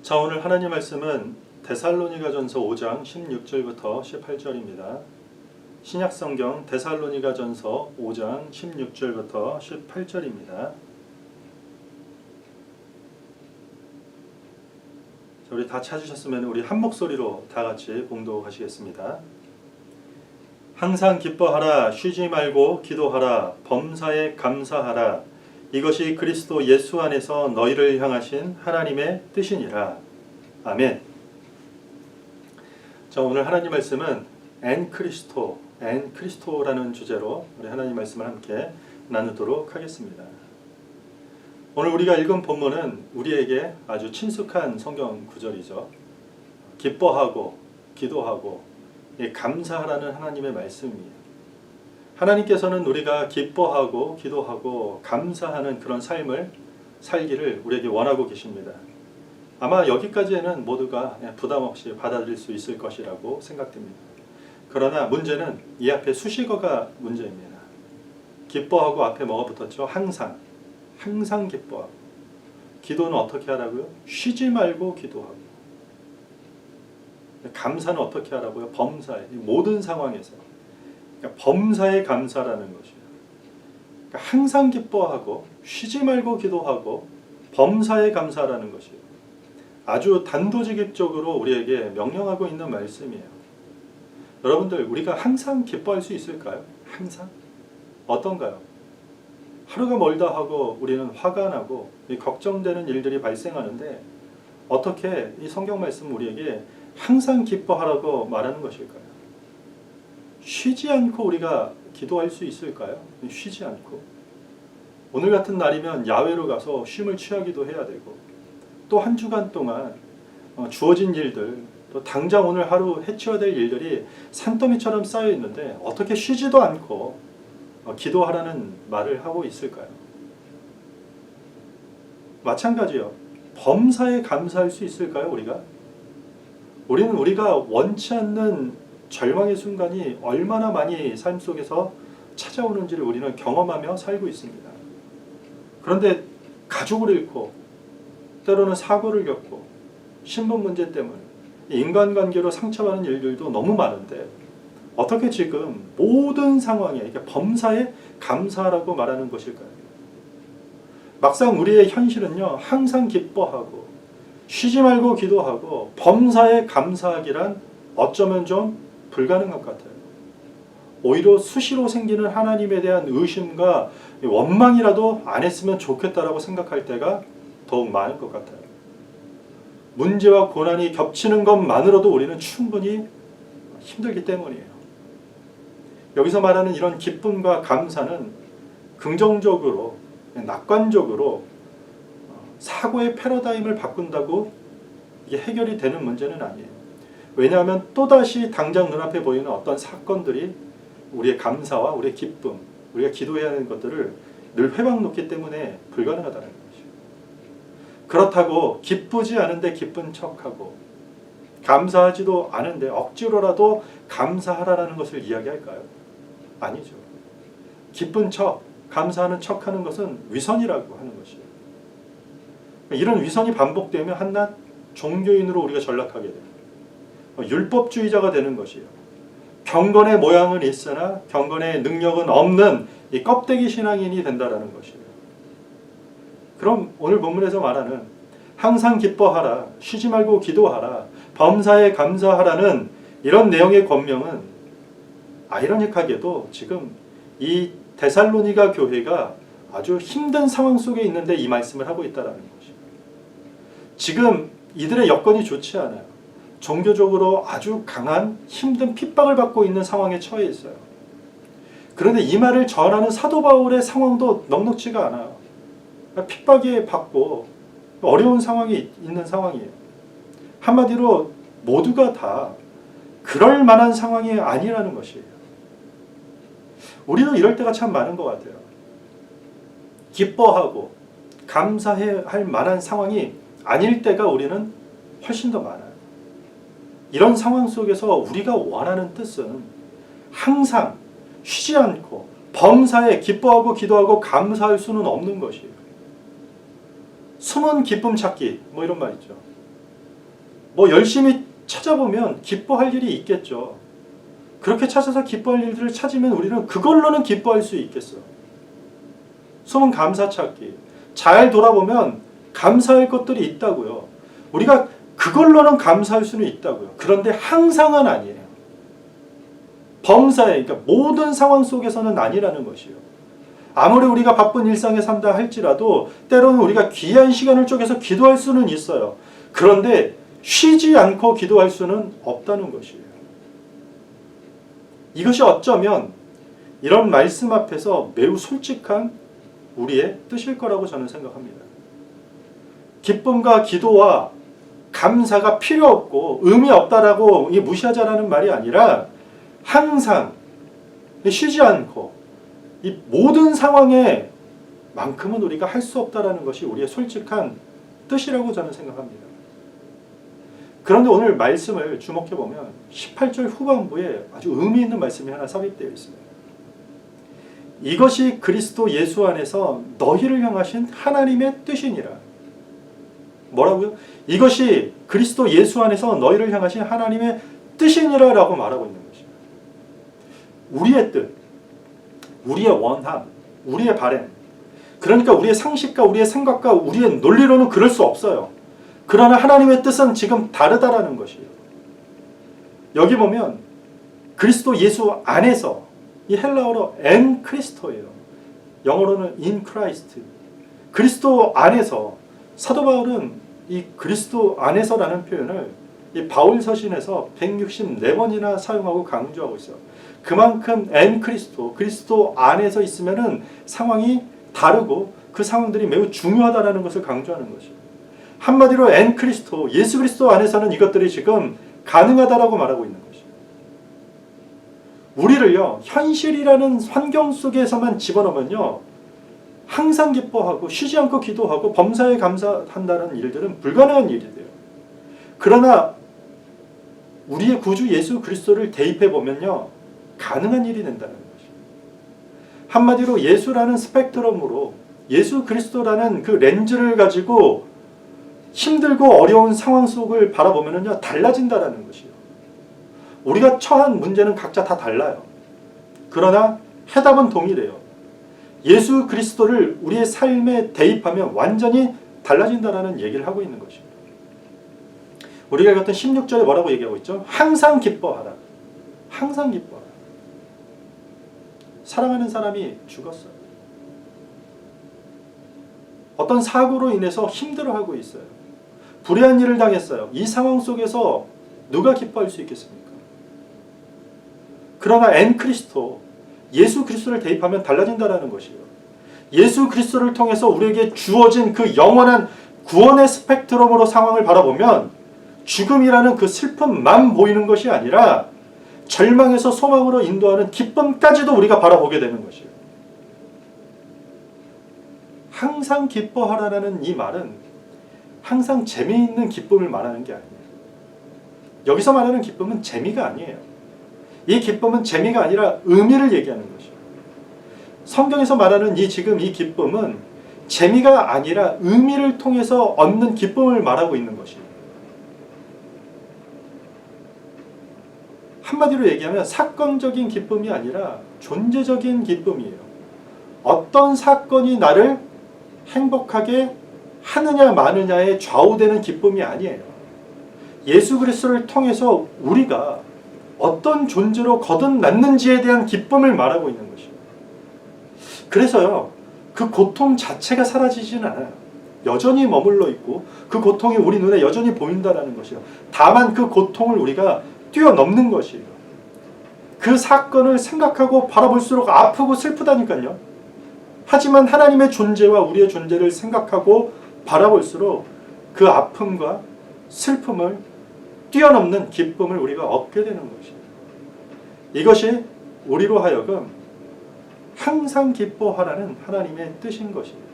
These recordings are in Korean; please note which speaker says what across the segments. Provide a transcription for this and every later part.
Speaker 1: 자, 오늘 하나님 말씀은 데살로니가전서 5장 16절부터 18절입니다. 신약성경 데살로니가전서 5장 16절부터 18절입니다. 우리 다 찾으셨으면 우리 한 목소리로 다 같이 봉독하시겠습니다. 항상 기뻐하라, 쉬지 말고 기도하라, 범사에 감사하라. 이것이 그리스도 예수 안에서 너희를 향하신 하나님의 뜻이니라. 아멘. 자, 오늘 하나님 말씀은 엔 크리스토라는 주제로 우리 하나님 말씀을 함께 나누도록 하겠습니다. 오늘 우리가 읽은 본문은 우리에게 아주 친숙한 성경 구절이죠. 기뻐하고 기도하고 감사하라는 하나님의 말씀이에요. 하나님께서는 우리가 기뻐하고 기도하고 감사하는 그런 삶을 살기를 우리에게 원하고 계십니다. 아마 여기까지는 모두가 부담 없이 받아들일 수 있을 것이라고 생각됩니다. 그러나 문제는 이 앞에 수식어가 문제입니다. 기뻐하고 앞에 뭐가 붙었죠? 항상 기뻐하고. 기도는 어떻게 하라고요? 쉬지 말고 기도하고. 감사는 어떻게 하라고요? 범사에, 모든 상황에서. 그러니까 범사에 감사라는 것이에요. 그러니까 항상 기뻐하고 쉬지 말고 기도하고 범사에 감사라는 것이에요. 아주 단도직입적으로 우리에게 명령하고 있는 말씀이에요. 여러분들, 우리가 항상 기뻐할 수 있을까요? 항상? 어떤가요? 하루가 멀다 하고 우리는 화가 나고 걱정되는 일들이 발생하는데 어떻게 이 성경 말씀 우리에게 항상 기뻐하라고 말하는 것일까요? 쉬지 않고 우리가 기도할 수 있을까요? 쉬지 않고. 오늘 같은 날이면 야외로 가서 쉼을 취하기도 해야 되고, 또 한 주간 동안 주어진 일들, 또 당장 오늘 하루 해치워야 될 일들이 산더미처럼 쌓여 있는데 어떻게 쉬지도 않고 기도하라는 말을 하고 있을까요? 마찬가지요. 범사에 감사할 수 있을까요, 우리가? 우리가 원치 않는 절망의 순간이 얼마나 많이 삶 속에서 찾아오는지를 우리는 경험하며 살고 있습니다. 그런데 가족을 잃고 때로는 사고를 겪고 신분 문제 때문에 인간관계로 상처받는 일들도 너무 많은데 어떻게 지금 모든 상황에 이렇게 범사에 감사하라고 말하는 것일까요? 막상 우리의 현실은요, 항상 기뻐하고 쉬지 말고 기도하고 범사에 감사하기란 어쩌면 좀 불가능한 것 같아요. 오히려 수시로 생기는 하나님에 대한 의심과 원망이라도 안 했으면 좋겠다라고 생각할 때가 더욱 많을 것 같아요. 문제와 고난이 겹치는 것만으로도 우리는 충분히 힘들기 때문이에요. 여기서 말하는 이런 기쁨과 감사는 긍정적으로, 낙관적으로 사고의 패러다임을 바꾼다고 이게 해결이 되는 문제는 아니에요. 왜냐하면 또다시 당장 눈앞에 보이는 어떤 사건들이 우리의 감사와 우리의 기쁨, 우리가 기도해야 하는 것들을 늘 회방 놓기 때문에 불가능하다는 것이죠. 그렇다고 기쁘지 않은데 기쁜 척하고 감사하지도 않은데 억지로라도 감사하라는 것을 이야기할까요? 아니죠. 기쁜 척, 감사하는 척하는 것은 위선이라고 하는 것이에요. 이런 위선이 반복되면 한낱 종교인으로 우리가 전락하게 됩니다. 율법주의자가 되는 것이에요. 경건의 모양은 있으나 경건의 능력은 없는 이 껍데기 신앙인이 된다라는 것이에요. 그럼 오늘 본문에서 말하는 항상 기뻐하라, 쉬지 말고 기도하라, 범사에 감사하라는 이런 내용의 권명은 아이러니하게도 지금 이 데살로니가 교회가 아주 힘든 상황 속에 있는데 이 말씀을 하고 있다는 것이에요. 지금 이들의 여건이 좋지 않아요. 종교적으로 아주 강한 힘든 핍박을 받고 있는 상황에 처해 있어요. 그런데 이 말을 전하는 사도 바울의 상황도 넉넉지가 않아요. 핍박에 받고 어려운 상황이 있는 상황이에요. 한마디로 모두가 다 그럴 만한 상황이 아니라는 것이에요. 우리도 이럴 때가 참 많은 것 같아요. 기뻐하고 감사해야 할 만한 상황이 아닐 때가 우리는 훨씬 더 많아요. 이런 상황 속에서 우리가 원하는 뜻은 항상 쉬지 않고 범사에 기뻐하고 기도하고 감사할 수는 없는 것이에요. 숨은 기쁨 찾기, 뭐 이런 말 있죠. 뭐 열심히 찾아보면 기뻐할 일이 있겠죠. 그렇게 찾아서 기뻐할 일들을 찾으면 우리는 그걸로는 기뻐할 수 있겠어. 숨은 감사 찾기. 잘 돌아보면 감사할 것들이 있다고요. 우리가 그걸로는 감사할 수는 있다고요. 그런데 항상은 아니에요. 범사에, 그러니까 모든 상황 속에서는 아니라는 것이요. 아무리 우리가 바쁜 일상에 산다 할지라도 때로는 우리가 귀한 시간을 쪼개서 기도할 수는 있어요. 그런데 쉬지 않고 기도할 수는 없다는 것이에요. 이것이 어쩌면 이런 말씀 앞에서 매우 솔직한 우리의 뜻일 거라고 저는 생각합니다. 기쁨과 기도와 감사가 필요 없고 의미 없다라고 무시하자라는 말이 아니라 항상 쉬지 않고 이 모든 상황에 만큼은 우리가 할 수 없다라는 것이 우리의 솔직한 뜻이라고 저는 생각합니다. 그런데 오늘 말씀을 주목해보면 18절 후반부에 아주 의미 있는 말씀이 하나 삽입되어 있습니다. 이것이 그리스도 예수 안에서 너희를 향하신 하나님의 뜻이니라. 뭐라고요? 이것이 그리스도 예수 안에서 너희를 향하신 하나님의 뜻이니라 라고 말하고 있는 것입니다. 우리의 뜻, 우리의 원함, 우리의 바램, 그러니까 우리의 상식과 우리의 생각과 우리의 논리로는 그럴 수 없어요. 그러나 하나님의 뜻은 지금 다르다라는 것이에요. 여기 보면 그리스도 예수 안에서, 이 헬라어로 엔 크리스토예요. 영어로는 in Christ. 그리스도 안에서, 사도 바울은 이 그리스도 안에서라는 표현을 이 바울 서신에서 164번이나 사용하고 강조하고 있어요. 그만큼 엔 크리스토, 그리스도 안에서 있으면은 상황이 다르고 그 상황들이 매우 중요하다라는 것을 강조하는 것이에요. 한마디로 엔 크리스토, 예수 그리스도 안에서는 이것들이 지금 가능하다라고 말하고 있는 것이에요. 우리를요, 현실이라는 환경 속에서만 집어넣으면요, 항상 기뻐하고 쉬지 않고 기도하고 범사에 감사한다는 일들은 불가능한 일이 돼요. 그러나 우리의 구주 예수 그리스도를 대입해 보면요, 가능한 일이 된다는 것이에요. 한마디로 예수라는 스펙트럼으로 예수 그리스도라는 그 렌즈를 가지고 힘들고 어려운 상황 속을 바라보면요, 달라진다는 것이에요. 우리가 처한 문제는 각자 다 달라요. 그러나 해답은 동일해요. 예수 그리스도를 우리의 삶에 대입하면 완전히 달라진다는 얘기를 하고 있는 것입니다. 우리가 읽었던 16절에 뭐라고 얘기하고 있죠? 항상 기뻐하라. 항상 기뻐하라. 사랑하는 사람이 죽었어요. 어떤 사고로 인해서 힘들어하고 있어요. 불의한 일을 당했어요. 이 상황 속에서 누가 기뻐할 수 있겠습니까? 그러나 엔 크리스토, 예수 그리스도를 대입하면 달라진다는 것이에요. 예수 그리스도를 통해서 우리에게 주어진 그 영원한 구원의 스펙트럼으로 상황을 바라보면 죽음이라는 그 슬픔만 보이는 것이 아니라 절망에서 소망으로 인도하는 기쁨까지도 우리가 바라보게 되는 것이에요. 항상 기뻐하라는 이 말은 항상 재미있는 기쁨을 말하는 게 아니에요. 여기서 말하는 기쁨은 재미가 아니에요. 이 기쁨은 재미가 아니라 의미를 얘기하는 것이에요. 성경에서 말하는 지금 이 기쁨은 재미가 아니라 의미를 통해서 얻는 기쁨을 말하고 있는 것이에요. 한마디로 얘기하면 사건적인 기쁨이 아니라 존재적인 기쁨이에요. 어떤 사건이 나를 행복하게 하느냐 마느냐에 좌우되는 기쁨이 아니에요. 예수 그리스도를 통해서 우리가 어떤 존재로 거듭났는지에 대한 기쁨을 말하고 있는 것이에요. 그래서요, 그 고통 자체가 사라지진 않아요. 여전히 머물러 있고 그 고통이 우리 눈에 여전히 보인다는 것이에요. 다만 그 고통을 우리가 뛰어넘는 것이에요. 그 사건을 생각하고 바라볼수록 아프고 슬프다니까요. 하지만 하나님의 존재와 우리의 존재를 생각하고 바라볼수록 그 아픔과 슬픔을 뛰어넘는 기쁨을 우리가 얻게 되는 것이에요. 이것이 우리로 하여금 항상 기뻐하라는 하나님의 뜻인 것입니다.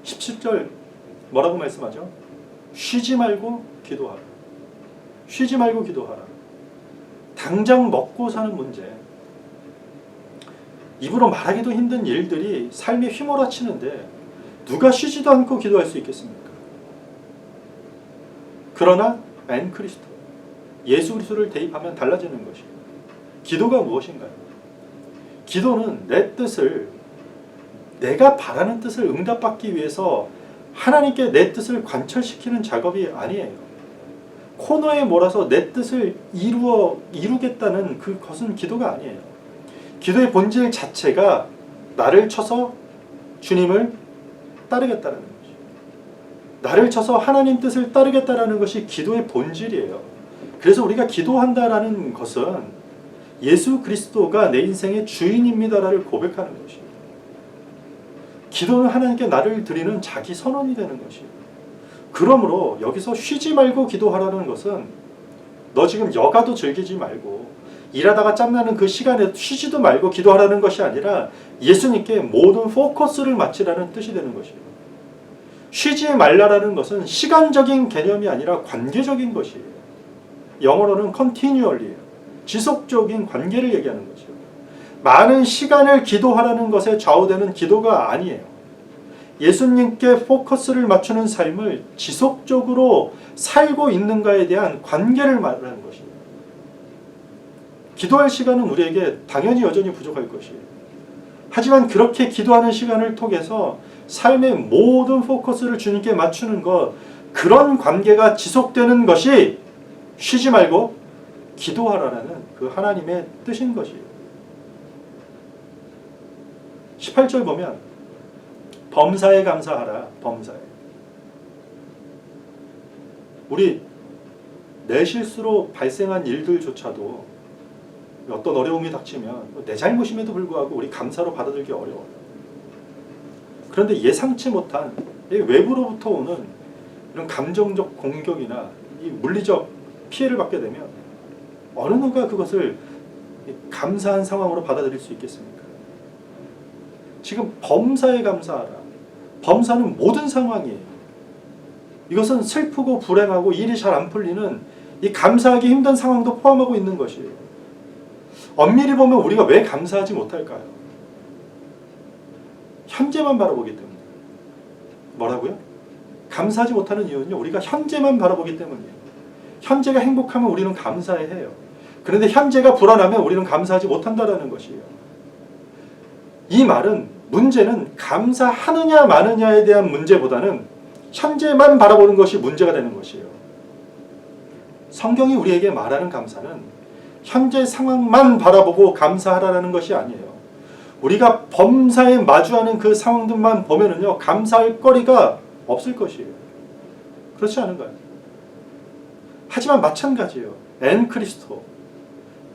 Speaker 1: 17절 뭐라고 말씀하죠? 쉬지 말고 기도하라. 쉬지 말고 기도하라. 당장 먹고 사는 문제, 입으로 말하기도 힘든 일들이 삶에 휘몰아치는데 누가 쉬지도 않고 기도할 수 있겠습니까? 그러나 엔 그리스도, 예수 그리스도를 대입하면 달라지는 것이에요. 기도가 무엇인가요? 기도는 내 뜻을, 내가 바라는 뜻을 응답받기 위해서 하나님께 내 뜻을 관철시키는 작업이 아니에요. 코너에 몰아서 내 뜻을 이루겠다는 그것은 기도가 아니에요. 기도의 본질 자체가 나를 쳐서 주님을 따르겠다는 거죠. 나를 쳐서 하나님 뜻을 따르겠다는 것이 기도의 본질이에요. 그래서 우리가 기도한다라는 것은 예수 그리스도가 내 인생의 주인입니다라를 고백하는 것이에요. 기도는 하나님께 나를 드리는 자기 선언이 되는 것이에요. 그러므로 여기서 쉬지 말고 기도하라는 것은 너 지금 여가도 즐기지 말고 일하다가 짬나는 그 시간에 쉬지도 말고 기도하라는 것이 아니라 예수님께 모든 포커스를 맞추라는 뜻이 되는 것이에요. 쉬지 말라라는 것은 시간적인 개념이 아니라 관계적인 것이에요. 영어로는 continually예요. 지속적인 관계를 얘기하는 거죠. 많은 시간을 기도하라는 것에 좌우되는 기도가 아니에요. 예수님께 포커스를 맞추는 삶을 지속적으로 살고 있는가에 대한 관계를 말하는 것이에요. 기도할 시간은 우리에게 당연히 여전히 부족할 것이에요. 하지만 그렇게 기도하는 시간을 통해서 삶의 모든 포커스를 주님께 맞추는 것, 그런 관계가 지속되는 것이 쉬지 말고 기도하라는 그 하나님의 뜻인 것이에요. 18절 보면 범사에 감사하라. 범사에. 우리 내 실수로 발생한 일들조차도 어떤 어려움이 닥치면 내 잘못임에도 불구하고 우리 감사로 받아들이기 어려워요. 그런데 예상치 못한 외부로부터 오는 이런 감정적 공격이나 이 물리적 피해를 받게 되면 어느 누가 그것을 감사한 상황으로 받아들일 수 있겠습니까? 지금 범사에 감사하라. 범사는 모든 상황이에요. 이것은 슬프고 불행하고 일이 잘 안 풀리는 이 감사하기 힘든 상황도 포함하고 있는 것이에요. 엄밀히 보면 우리가 왜 감사하지 못할까요? 현재만 바라보기 때문에. 뭐라고요? 감사하지 못하는 이유는요, 우리가 현재만 바라보기 때문이에요. 현재가 행복하면 우리는 감사해요. 그런데 현재가 불안하면 우리는 감사하지 못한다는 것이에요. 이 말은, 문제는 감사하느냐 마느냐에 대한 문제보다는 현재만 바라보는 것이 문제가 되는 것이에요. 성경이 우리에게 말하는 감사는 현재 상황만 바라보고 감사하라는 것이 아니에요. 우리가 범사에 마주하는 그 상황들만 보면은요, 감사할 거리가 없을 것이에요. 그렇지 않은가요? 하지만 마찬가지예요. 엔 그리스도,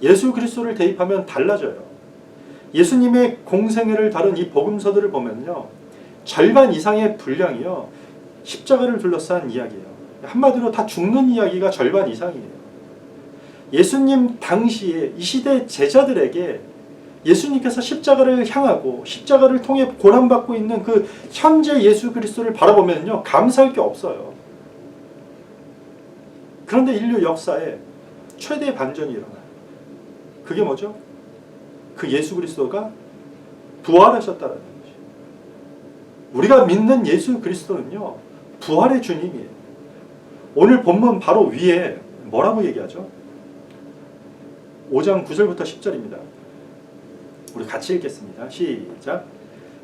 Speaker 1: 예수 그리스도를 대입하면 달라져요. 예수님의 공생애를 다룬 이 복음서들을 보면요, 절반 이상의 분량이요, 십자가를 둘러싼 이야기예요. 한마디로 다 죽는 이야기가 절반 이상이에요. 예수님 당시에 이 시대 제자들에게 예수님께서 십자가를 향하고 십자가를 통해 고난받고 있는 그 현재 예수 그리스도를 바라보면요, 감사할 게 없어요. 그런데 인류 역사에 최대 반전이 일어나요. 그게 뭐죠? 그 예수 그리스도가 부활하셨다는 것이에요. 우리가 믿는 예수 그리스도는요, 부활의 주님이에요. 오늘 본문 바로 위에 뭐라고 얘기하죠? 5장 9절부터 10절입니다. 우리 같이 읽겠습니다. 시작.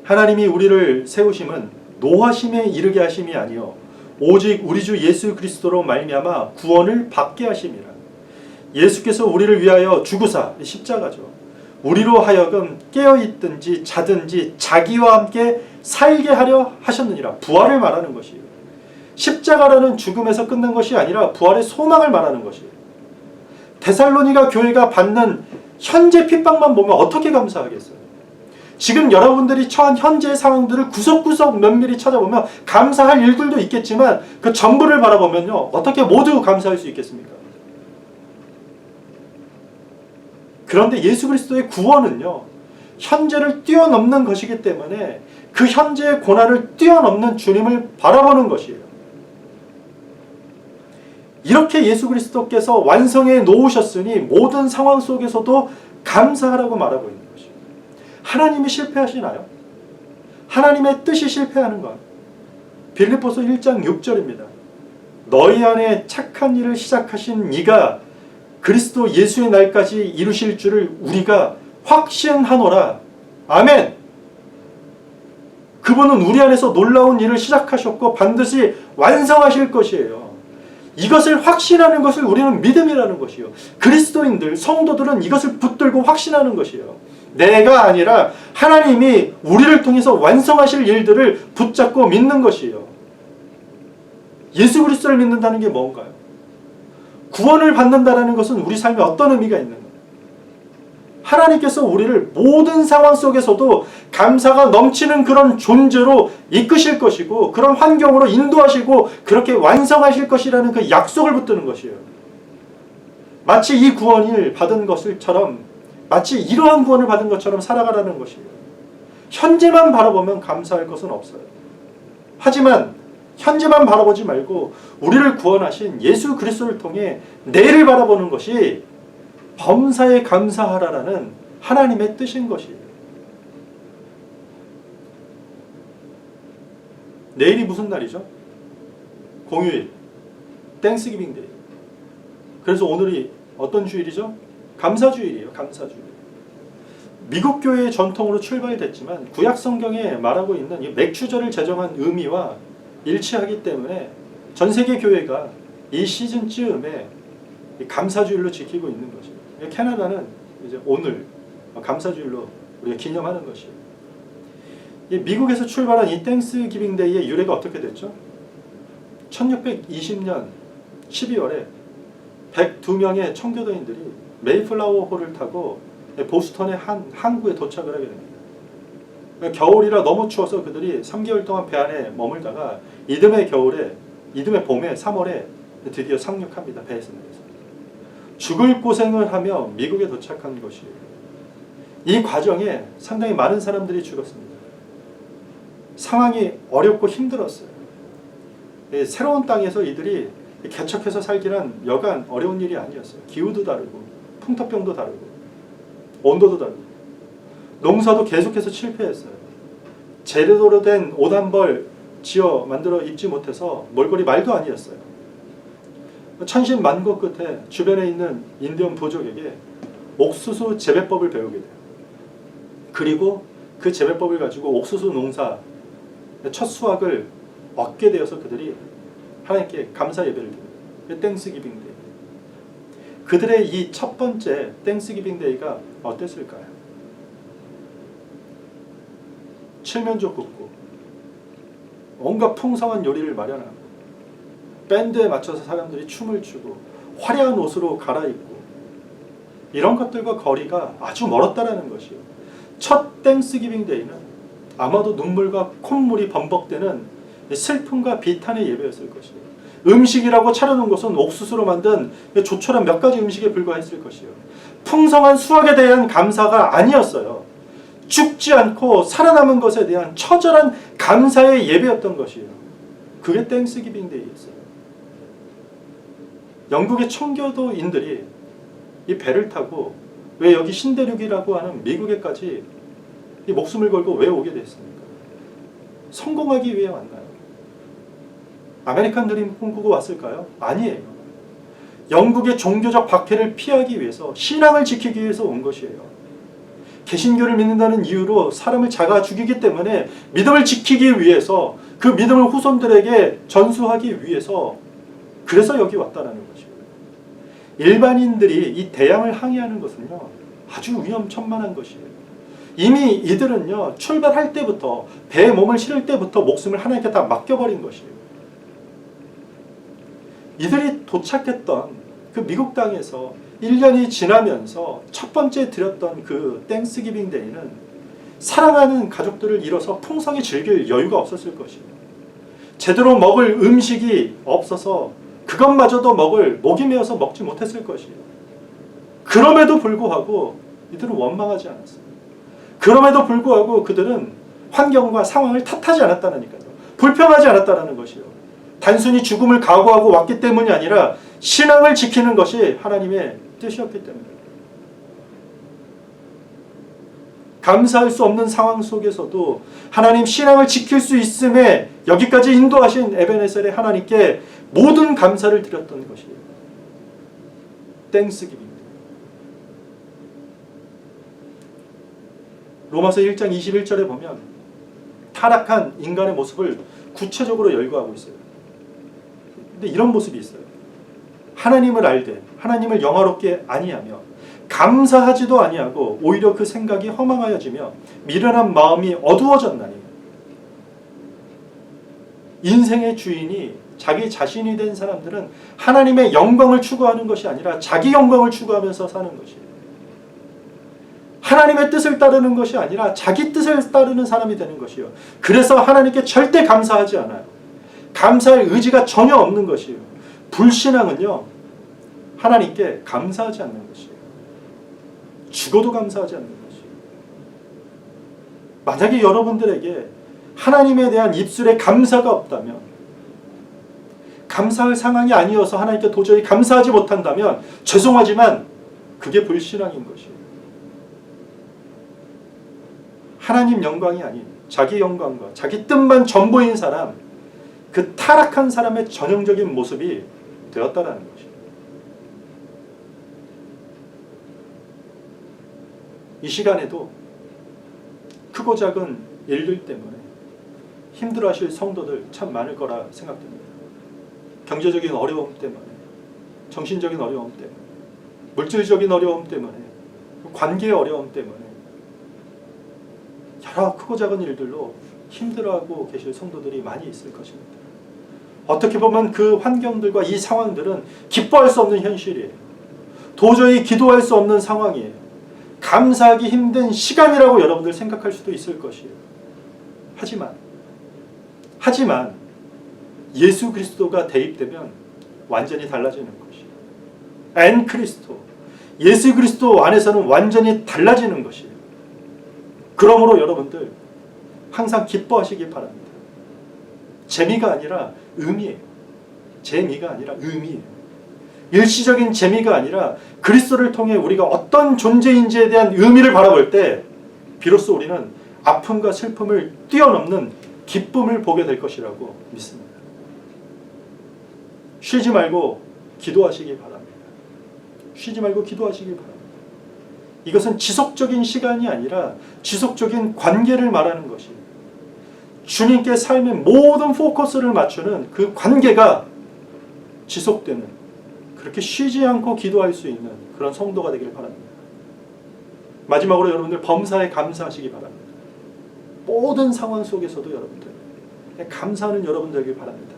Speaker 1: 하나님이 우리를 세우심은 노하심에 이르게 하심이 아니요 오직 우리 주 예수 그리스도로 말미암아 구원을 받게 하심이라. 예수께서 우리를 위하여 죽으사, 십자가죠, 우리로 하여금 깨어있든지 자든지 자기와 함께 살게 하려 하셨느니라. 부활을 말하는 것이에요. 십자가라는 죽음에서 끝난 것이 아니라 부활의 소망을 말하는 것이에요. 데살로니가 교회가 받는 현재 핍박만 보면 어떻게 감사하겠어요? 지금 여러분들이 처한 현재의 상황들을 구석구석 면밀히 찾아보면 감사할 일들도 있겠지만 그 전부를 바라보면요, 어떻게 모두 감사할 수 있겠습니까? 그런데 예수 그리스도의 구원은요, 현재를 뛰어넘는 것이기 때문에 그 현재의 고난을 뛰어넘는 주님을 바라보는 것이에요. 이렇게 예수 그리스도께서 완성해 놓으셨으니 모든 상황 속에서도 감사하라고 말하고 있는 것이에요. 하나님이 실패하시나요? 하나님의 뜻이 실패하는 것. 빌립보서 1장 6절입니다. 너희 안에 착한 일을 시작하신 이가 그리스도 예수의 날까지 이루실 줄을 우리가 확신하노라. 아멘. 그분은 우리 안에서 놀라운 일을 시작하셨고 반드시 완성하실 것이에요. 이것을 확신하는 것을 우리는 믿음이라는 것이요. 그리스도인들, 성도들은 이것을 붙들고 확신하는 것이에요. 내가 아니라 하나님이 우리를 통해서 완성하실 일들을 붙잡고 믿는 것이에요. 예수 그리스도를 믿는다는 게 뭔가요? 구원을 받는다는 것은 우리 삶에 어떤 의미가 있는 거예요? 하나님께서 우리를 모든 상황 속에서도 감사가 넘치는 그런 존재로 이끄실 것이고 그런 환경으로 인도하시고 그렇게 완성하실 것이라는 그 약속을 붙드는 것이에요. 마치 이 구원을 받은 것처럼 마치 이러한 구원을 받은 것처럼 살아가라는 것이에요. 현재만 바라보면 감사할 것은 없어요. 하지만 현재만 바라보지 말고 우리를 구원하신 예수 그리스도를 통해 내일을 바라보는 것이 범사에 감사하라라는 하나님의 뜻인 것이에요. 내일이 무슨 날이죠? 공휴일, 땡스기빙 데이. 그래서 오늘이 어떤 주일이죠? 감사주일이에요. 감사주일. 미국 교회의 전통으로 출발이 됐지만 구약 성경에 말하고 있는 이 맥추절을 제정한 의미와 일치하기 때문에 전 세계 교회가 이 시즌쯤에 감사주일로 지키고 있는 것이에요. 캐나다는 이제 오늘 감사주일로 우리가 기념하는 것이에요. 이 미국에서 출발한 이 땡스기빙 데이의 유래가 어떻게 됐죠? 1620년 12월에 102명의 청교도인들이 메이플라워 호를 타고 보스턴의 한 항구에 도착을 하게 됩니다. 겨울이라 너무 추워서 그들이 3개월 동안 배 안에 머물다가 이듬해 봄에 3월에 드디어 상륙합니다. 배에서 내려서. 죽을 고생을 하며 미국에 도착한 것이에요. 이 과정에 상당히 많은 사람들이 죽었습니다. 상황이 어렵고 힘들었어요. 새로운 땅에서 이들이 개척해서 살기란 여간 어려운 일이 아니었어요. 기후도 다르고 풍토병도 다르고 온도도 다르고 농사도 계속해서 실패했어요. 제대로 된 오단벌 지어 만들어 입지 못해서 몰골이 말도 아니었어요. 천신만고 끝에 주변에 있는 인디언 부족에게 옥수수 재배법을 배우게 돼요. 그리고 그 재배법을 가지고 옥수수 농사 첫 수확을 얻게 되어서 그들이 하나님께 감사 예배를 드립니다. 땡스기빙 데이. 그들의 이 첫 번째 땡스기빙 데이가 어땠을까요? 칠면조 굽고 온갖 풍성한 요리를 마련하고 밴드에 맞춰서 사람들이 춤을 추고 화려한 옷으로 갈아입고 이런 것들과 거리가 아주 멀었다라는 것이요. 첫 땡스기빙 데이는 아마도 눈물과 콧물이 범벅되는 슬픔과 비탄의 예배였을 것이요. 음식이라고 차려놓은 것은 옥수수로 만든 조촐한 몇 가지 음식에 불과했을 것이요. 풍성한 수확에 대한 감사가 아니었어요. 죽지 않고 살아남은 것에 대한 처절한 감사의 예배였던 것이요. 그게 땡스기빙 데이였어요. 영국의 청교도인들이 이 배를 타고 왜 여기 신대륙이라고 하는 미국에까지 이 목숨을 걸고 왜 오게 됐습니까? 성공하기 위해 왔나요? 아메리칸 드림 꿈꾸고 왔을까요? 아니에요. 영국의 종교적 박해를 피하기 위해서 신앙을 지키기 위해서 온 것이에요. 개신교를 믿는다는 이유로 사람을 잡아 죽이기 때문에 믿음을 지키기 위해서 그 믿음을 후손들에게 전수하기 위해서 그래서 여기 왔다는 것이에요. 일반인들이 이 대양을 항해하는 것은요 아주 위험천만한 것이에요. 이미 이들은요 출발할 때부터 배에 몸을 실을 때부터 목숨을 하나님께 다 맡겨버린 것이에요. 이들이 도착했던 그 미국 땅에서 1년이 지나면서 첫 번째 드렸던 그 땡스기빙 데이는 사랑하는 가족들을 잃어서 풍성히 즐길 여유가 없었을 것이에요. 제대로 먹을 음식이 없어서 그것마저도 목이 메어서 먹지 못했을 것이에요. 그럼에도 불구하고 이들은 원망하지 않았어요. 그럼에도 불구하고 그들은 환경과 상황을 탓하지 않았다니까요. 불평하지 않았다는 것이요. 단순히 죽음을 각오하고 왔기 때문이 아니라 신앙을 지키는 것이 하나님의 뜻이었기 때문에 감사할 수 없는 상황 속에서도 하나님 신앙을 지킬 수 있음에 여기까지 인도하신 에베네셀의 하나님께 모든 감사를 드렸던 것이 땡스기빙입니다. 로마서 1장 21절에 보면 타락한 인간의 모습을 구체적으로 열거하고 있어요. 근데 이런 모습이 있어요. 하나님을 알되 하나님을 영화롭게 아니하며 감사하지도 아니하고 오히려 그 생각이 허망하여지며 미련한 마음이 어두워졌나니. 인생의 주인이 자기 자신이 된 사람들은 하나님의 영광을 추구하는 것이 아니라 자기 영광을 추구하면서 사는 것이에요. 하나님의 뜻을 따르는 것이 아니라 자기 뜻을 따르는 사람이 되는 것이요. 그래서 하나님께 절대 감사하지 않아요. 감사할 의지가 전혀 없는 것이에요. 불신앙은요, 하나님께 감사하지 않는 것이에요. 죽어도 감사하지 않는 것이에요. 만약에 여러분들에게 하나님에 대한 입술에 감사가 없다면, 감사할 상황이 아니어서 하나님께 도저히 감사하지 못한다면 죄송하지만 그게 불신앙인 것이에요. 하나님 영광이 아닌 자기 영광과 자기 뜻만 전부인 사람, 그 타락한 사람의 전형적인 모습이 되었다라는 것이에요. 이 시간에도 크고 작은 일들 때문에 힘들어하실 성도들 참 많을 거라 생각됩니다. 경제적인 어려움 때문에, 정신적인 어려움 때문에, 물질적인 어려움 때문에, 관계의 어려움 때문에 여러 크고 작은 일들로 힘들어하고 계실 성도들이 많이 있을 것입니다. 어떻게 보면 그 환경들과 이 상황들은 기뻐할 수 없는 현실이에요. 도저히 기도할 수 없는 상황이에요. 감사하기 힘든 시간이라고 여러분들 생각할 수도 있을 것이에요. 하지만 예수 그리스도가 대입되면 완전히 달라지는 것이에요. 엔 크리스토, 예수 그리스도 안에서는 완전히 달라지는 것이에요. 그러므로 여러분들 항상 기뻐하시기 바랍니다. 재미가 아니라 의미예요. 재미가 아니라 의미예요. 일시적인 재미가 아니라 그리스도를 통해 우리가 어떤 존재인지에 대한 의미를 바라볼 때 비로소 우리는 아픔과 슬픔을 뛰어넘는 기쁨을 보게 될 것이라고 믿습니다. 쉬지 말고 기도하시기 바랍니다. 쉬지 말고 기도하시기 바랍니다. 이것은 지속적인 시간이 아니라 지속적인 관계를 말하는 것이에요. 주님께 삶의 모든 포커스를 맞추는 그 관계가 지속되는, 그렇게 쉬지 않고 기도할 수 있는 그런 성도가 되길 바랍니다. 마지막으로 여러분들 범사에 감사하시기 바랍니다. 모든 상황 속에서도 여러분들 감사하는 여러분들 되길 바랍니다.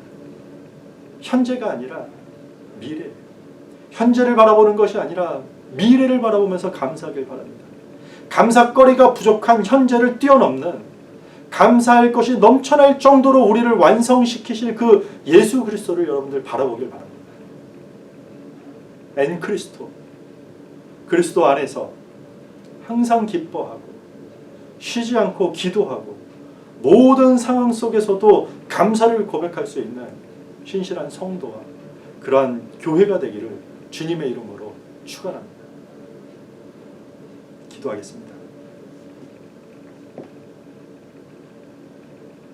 Speaker 1: 현재가 아니라 미래, 현재를 바라보는 것이 아니라 미래를 바라보면서 감사하길 바랍니다. 감사거리가 부족한 현재를 뛰어넘는, 감사할 것이 넘쳐날 정도로 우리를 완성시키실 그 예수 그리스도를 여러분들 바라보길 바랍니다. 엔 크리스토, 그리스도 안에서 항상 기뻐하고 쉬지 않고 기도하고 모든 상황 속에서도 감사를 고백할 수 있는 신실한 성도와 그러한 교회가 되기를 주님의 이름으로 축원합니다. 기도하겠습니다.